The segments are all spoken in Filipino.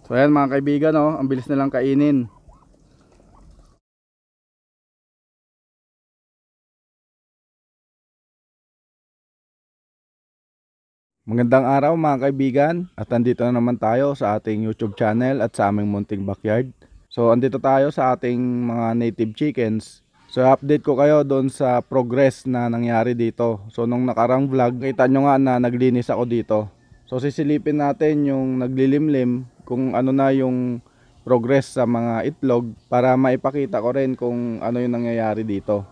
So ayan mga kaibigan, oh, ang bilis nilang kainin. Magandang araw mga kaibigan, at andito na naman tayo sa ating YouTube channel at sa aming munting backyard. So andito tayo sa ating mga native chickens. So update ko kayo doon sa progress na nangyari dito. So nung nakarang vlog, kita nyo nga na naglinis ako dito. So sisilipin natin yung naglilimlim kung ano na yung progress sa mga itlog para maipakita ko rin kung ano yung nangyayari dito.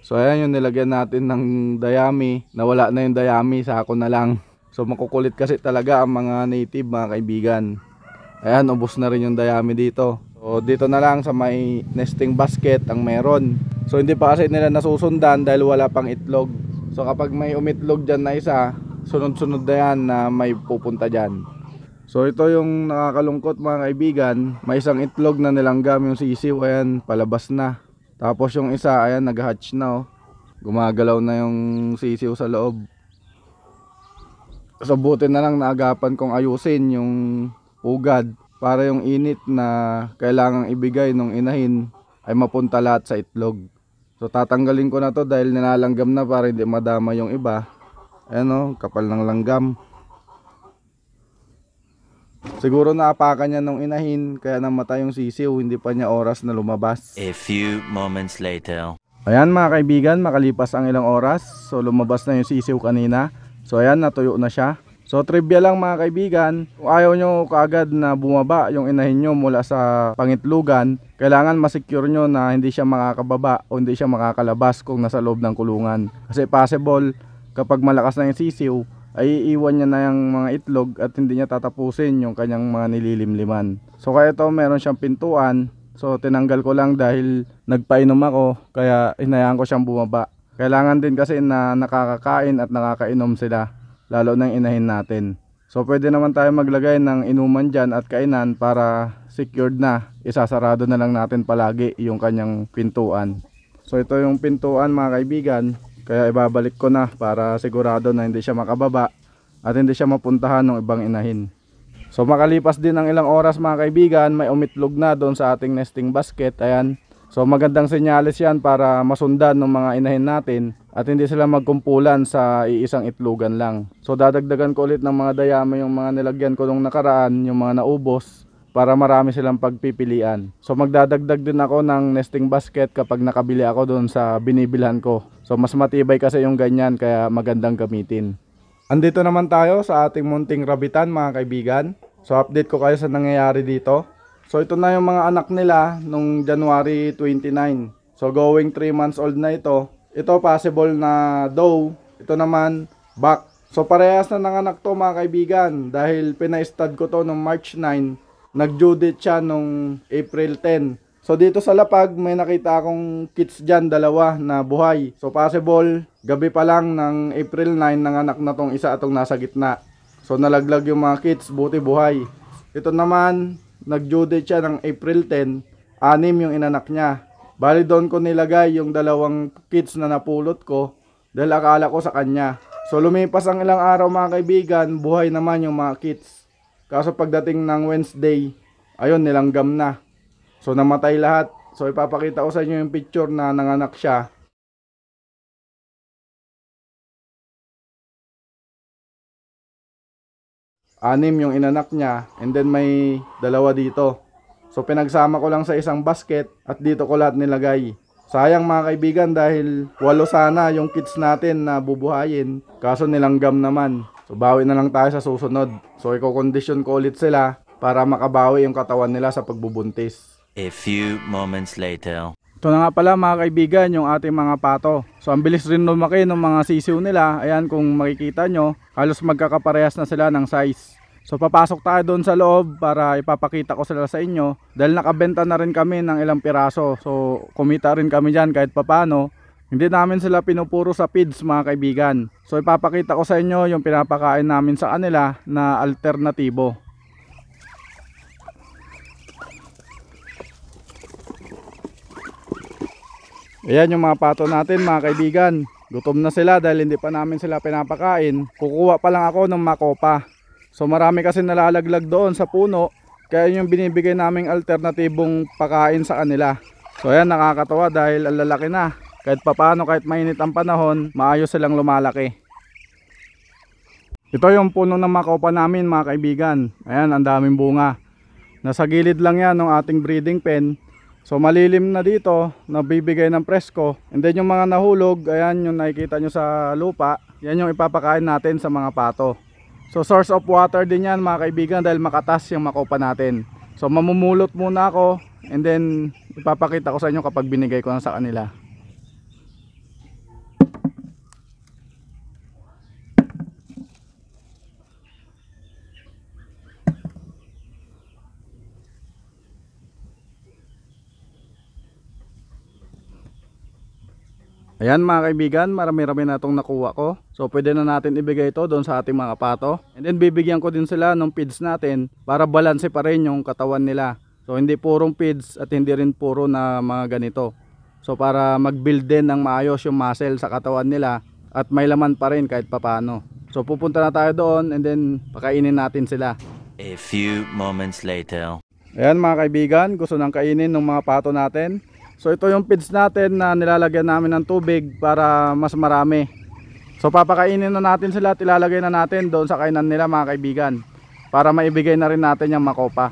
So ayan yung nilagyan natin ng dayami, nawala na yung dayami, sako na lang. So makukulit kasi talaga ang mga native mga kaibigan. Ayan, ubos na rin yung dayami dito. So dito na lang sa may nesting basket ang meron. So hindi pa kasi nila nasusundan dahil wala pang itlog. So kapag may umitlog dyan na isa, sunod-sunod na yan na may pupunta dyan. So ito yung nakakalungkot mga kaibigan. May isang itlog na nilanggam yung sisiw. Ayan, palabas na. Tapos yung isa, ayan, nag-hatch na, oh. Gumagalaw na yung sisiw sa loob. So buti na lang naagapan kong ayusin yung ugad para yung init na kailangang ibigay ng inahin ay mapunta lahat sa itlog. So tatanggalin ko na to dahil nilalanggam na para hindi madama yung iba. Ayan, oh, kapal ng langgam. Siguro naapakan niya nung inahin kaya namatay yung sisiw, hindi pa niya oras na lumabas. A few moments later. Ayan mga kaibigan, makalipas ang ilang oras, so lumabas na yung sisiw kanina. So ayan, natuyo na siya. So trivia lang mga kaibigan, kung ayaw nyo kaagad na bumaba yung inahin nyo mula sa pangitlugan, kailangan masecure nyo na hindi siya makakababa o hindi siya makakalabas kung nasa loob ng kulungan. Kasi possible, kapag malakas na yung sisiw, ay iiwan niya na yung mga itlog at hindi niya tatapusin yung kanyang mga nililimliman. So kaya ito meron siyang pintuan. So tinanggal ko lang dahil nagpainom ako, kaya hinayaan ko siyang bumaba. Kailangan din kasi na nakakakain at nakakainom sila, lalo ng inahin natin. So pwede naman tayo maglagay ng inuman dyan at kainan para secured na. Isasarado na lang natin palagi yung kanyang pintuan. So ito yung pintuan mga kaibigan, kaya ibabalik ko na para sigurado na hindi siya makababa at hindi siya mapuntahan ng ibang inahin. So makalipas din ng ilang oras mga kaibigan, may umitlog na doon sa ating nesting basket. Ayan. So magandang senyales yan para masundan ng mga inahin natin at hindi sila magkumpulan sa iisang itlogan lang. So dadagdagan ko ulit ng mga dayami yung mga nilagyan ko nung nakaraan, yung mga naubos, para marami silang pagpipilian. So magdadagdag din ako ng nesting basket kapag nakabili ako doon sa binibilhan ko. So mas matibay kasi yung ganyan kaya magandang gamitin. Andito naman tayo sa ating munting rabitan mga kaibigan. So update ko kayo sa nangyayari dito. So ito na yung mga anak nila nung January 29. So going 3 months old na ito. Ito possible na doe. Ito naman buck. So parehas na nanganak to mga kaibigan. Dahil pina-stud ko to nung March 9. Nag-due date siya nung April 10. So dito sa lapag may nakita akong kits dyan, dalawa na buhay. So possible gabi pa lang ng April 9 nanganak na tong isa atong nasa gitna. So nalaglag yung mga kits, buti buhay. Ito naman nag-due date siya ng April 10, 6 yung inanak niya. Bali doon ko nilagay yung dalawang kits na napulot ko dahil akala ko sa kanya. So lumipas ang ilang araw mga kaibigan, buhay naman yung mga kits. Kaso pagdating ng Wednesday, ayun nilanggam na. So namatay lahat. So ipapakita ko sa inyo yung picture na nanganak siya. Anim yung inanak niya and then may dalawa dito. So pinagsama ko lang sa isang basket at dito ko lahat nilagay. Sayang mga kaibigan dahil 8 sana yung kids natin na bubuhayin, kaso nilanggam naman. So bawi na lang tayo sa susunod. So i-condition ko ulit sila para makabawi yung katawan nila sa pagbubuntis. A few moments later. Ito na nga pala mga kaibigan yung ating mga pato. So ang bilis rin lumaki ng mga sisiw nila. Ayan, kung makikita nyo, halos magkakaparehas na sila ng size. So papasok tayo doon sa loob para ipapakita ko sila sa inyo. Dahil nakabenta na rin kami ng ilang piraso. So kumita rin kami dyan kahit papano. Hindi namin sila pinupuro sa feeds mga kaibigan. So ipapakita ko sa inyo yung pinapakain namin sa kanila na alternatibo. Ayan yung mga pato natin mga kaibigan. Gutom na sila dahil hindi pa namin sila pinapakain. Kukuha pa lang ako ng makopa. So marami kasi nalalaglag doon sa puno Kaya yung binibigay naming alternatibong pakain sa kanila. So ayan, nakakatawa dahil ang lalaki na. Kahit papaano, kahit mainit ang panahon, maayos silang lumalaki. Ito yung puno ng makopa namin mga kaibigan. Ayan, ang daming bunga. Nasa gilid lang yan ng ating breeding pen. So malilim na dito, nabibigay ng presko. And then yung mga nahulog, ayan yung nakikita nyo sa lupa, yan yung ipapakain natin sa mga pato. So source of water din yan mga kaibigan dahil makatas yung makopa natin. So mamumulot muna ako and then ipapakita ko sa inyo kapag binigay ko na sa kanila. Ayan mga kaibigan, marami-rami na itong nakuha ko. So pwede na natin ibigay ito doon sa ating mga pato. And then bibigyan ko din sila ng feeds natin para balanse pa rin yung katawan nila. So hindi purong feeds at hindi rin puro na mga ganito. So para mag-build din ng maayos yung muscle sa katawan nila at may laman pa rin kahit papano. So pupunta na tayo doon and then pakainin natin sila. A few moments later. Ayan mga kaibigan, gusto nang kainin ng mga pato natin. So ito yung feeds natin na nilalagyan namin ng tubig para mas marami. So papakainin na natin sila at ilalagay na natin doon sa kainan nila mga kaibigan. Para maibigay na rin natin yung makopa.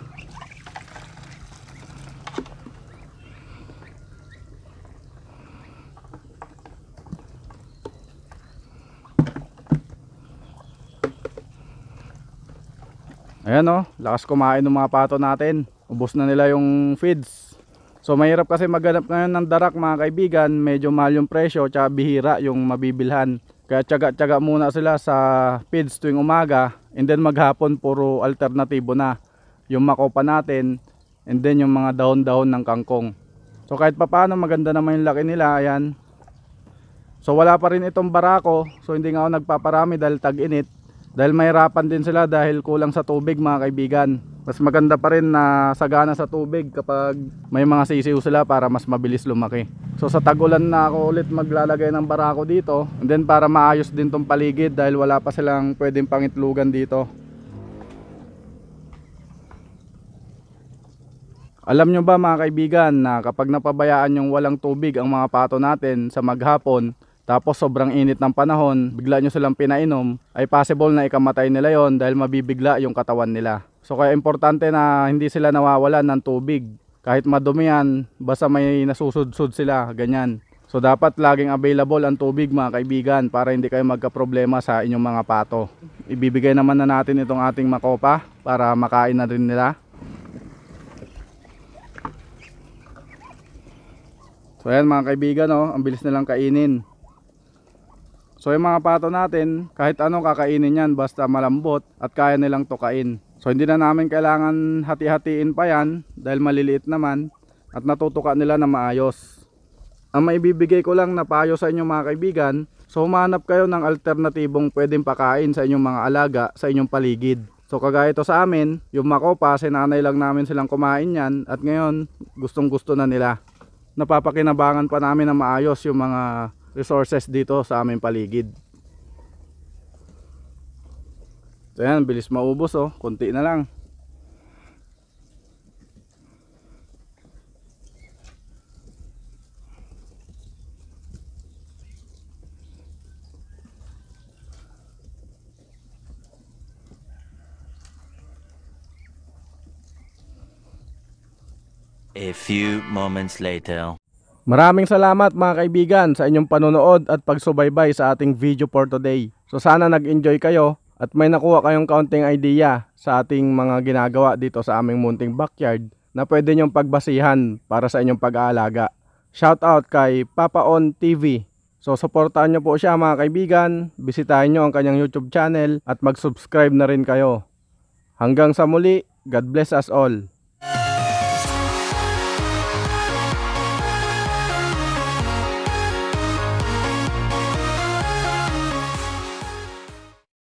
Ayan o, lakas kumain ng mga pato natin. Ubos na nila yung feeds. So mahirap kasi maghanap ngayon ng darak mga kaibigan. Medyo mahal yung presyo tsaka bihira yung mabibilhan. Kaya tiyaga-tiyaga muna sila sa feeds tuwing umaga. And then maghapon puro alternatibo na. Yung makopa natin. And then yung mga dahon-dahon ng kangkong. So kahit papaano maganda naman yung laki nila. Ayan. So wala pa rin itong barako. So hindi nga ako nagpaparami dahil tag-init. Dahil mahirapan din sila dahil kulang sa tubig mga kaibigan. Mas maganda pa rin na sagana sa tubig kapag may mga sisiw sila para mas mabilis lumaki. So sa tag-ulan na ako ulit maglalagay ng barako dito. And then para maayos din tong paligid dahil wala pa silang pwedeng pangitlugan dito. Alam nyo ba mga kaibigan na kapag napabayaan yung walang tubig ang mga pato natin sa maghapon, tapos sobrang init ng panahon, bigla nyo silang pinainom, ay possible na ikamatay nila yon dahil mabibigla yung katawan nila. So kaya importante na hindi sila nawawalan ng tubig. Kahit madumi yan, basta may nasusudsud sila, ganyan. So dapat laging available ang tubig mga kaibigan para hindi kayo magka-problema sa inyong mga pato. Ibibigay naman na natin itong ating makopa para makain na rin nila. So ayan mga kaibigan, oh, ang bilis nilang kainin. So yung mga pato natin, kahit anong kakainin yan basta malambot at kaya nilang tukain. So hindi na namin kailangan hati-hatiin pa yan dahil maliliit naman at natutuka nila na maayos. Ang maibibigay ko lang na payo sa inyo mga kaibigan, so humanap kayo ng alternatibong pwedeng pakain sa inyong mga alaga sa inyong paligid. So kagaya ito sa amin, yung makopa, sinanay lang namin silang kumain yan at ngayon gustong gusto na nila. Napapakinabangan pa namin na maayos yung mga resources dito sa aming paligid. So yan, bilis maubos oh, konti na lang. A few moments later. Maraming salamat mga kaibigan sa inyong panonood at pagsubaybay sa ating video for today. So sana nag-enjoy kayo at may nakuha kayong kaunting idea sa ating mga ginagawa dito sa aming munting backyard na pwede nyong pagbasihan para sa inyong pag-aalaga. Shout out kay Papa On TV. So suportahan nyo po siya mga kaibigan, bisitahin nyo ang kanyang YouTube channel at mag-subscribe na rin kayo. Hanggang sa muli, God bless us all.